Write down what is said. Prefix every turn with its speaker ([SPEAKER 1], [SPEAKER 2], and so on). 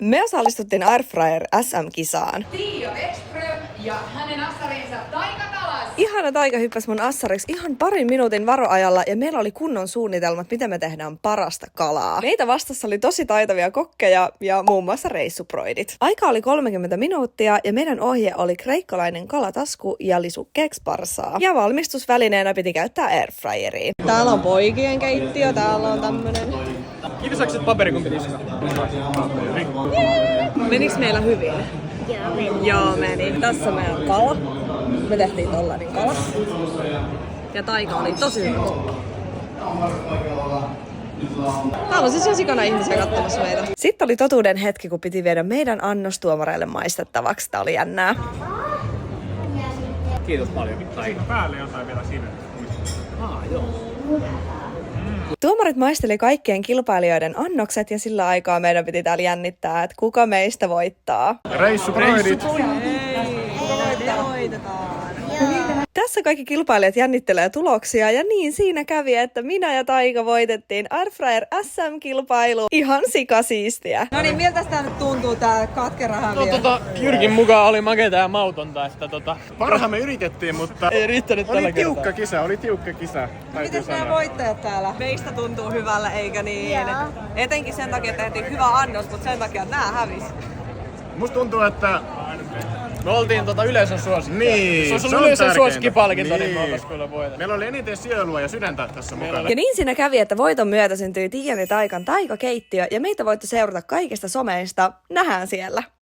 [SPEAKER 1] Me osallistuttiin Airfryer SM-kisaan.
[SPEAKER 2] Tiio Ekström ja hänen assarinsa Taika Talas.
[SPEAKER 1] Ihana Taika hyppäsi mun assariksi ihan parin minuutin varoajalla ja meillä oli kunnon suunnitelmat, miten me tehdään parasta kalaa. Meitä vastassa oli tosi taitavia kokkeja ja muun muassa reissuproidit. Aika oli 30 minuuttia ja meidän ohje oli kreikkalainen kalatasku ja lisukkeeksparsaa. Ja valmistusvälineenä piti käyttää airfryeria. Täällä on poikien keittiö, täällä on tämmönen.
[SPEAKER 3] Kivisakset paperi, kun pitäisi.
[SPEAKER 1] Meniks meillä hyvin? Joo, meni. Tässä meidän kala. Me tehtiin tollainen kala. Ja Taika oli tosi hyvä kokki. Täällä on siis jo sikana ihmisiä katsomassa meitä. Sitten oli totuuden hetki, kun piti viedä meidän annos tuomareille maistettavaksi. Tää oli jännää.
[SPEAKER 3] Kiitos paljon. Taika.
[SPEAKER 4] Päälle jotain vielä sinne.
[SPEAKER 3] Joo.
[SPEAKER 1] Tuomarit maisteli kaikkien kilpailijoiden annokset ja sillä aikaa meidän piti täällä jännittää, että kuka meistä voittaa.
[SPEAKER 4] Reissuproidit.
[SPEAKER 1] Tässä kaikki kilpailijat jännittelee tuloksia ja niin siinä kävi, että minä ja Taika voitettiin Airfryer SM-kilpailu. Ihan sikasiistiä.
[SPEAKER 5] No niin, miltä tää nyt tuntuu tää katkerahan vielä?
[SPEAKER 3] Jyrkin mukaan oli makeeta ja mautonta, että
[SPEAKER 4] Parhaamme yritettiin, mutta
[SPEAKER 3] ei riittänyt tällä
[SPEAKER 4] oli
[SPEAKER 3] kertaa.
[SPEAKER 4] tiukka kisa.
[SPEAKER 5] Mites nämä voittajat täällä?
[SPEAKER 1] Meistä tuntuu hyvällä, eikä niin? Etenkin sen takia tehtiin hyvä annos, mutta sen takia, että nää hävis.
[SPEAKER 4] Musta tuntuu, että
[SPEAKER 3] Me oltiin yleisön suosikki.
[SPEAKER 4] niin,
[SPEAKER 3] Se on yleisön
[SPEAKER 4] tärkeintä.
[SPEAKER 3] suosikkipalkinto, niin me oltais kyllä voitettu.
[SPEAKER 4] Meillä oli eniten sielua ja sydäntä tässä mukana.
[SPEAKER 1] Ja niin siinä kävi, että voiton myötä syntyi Tiian ja Taikan taikakeittiö ja meitä voitte seurata kaikista someista. Nähdään siellä.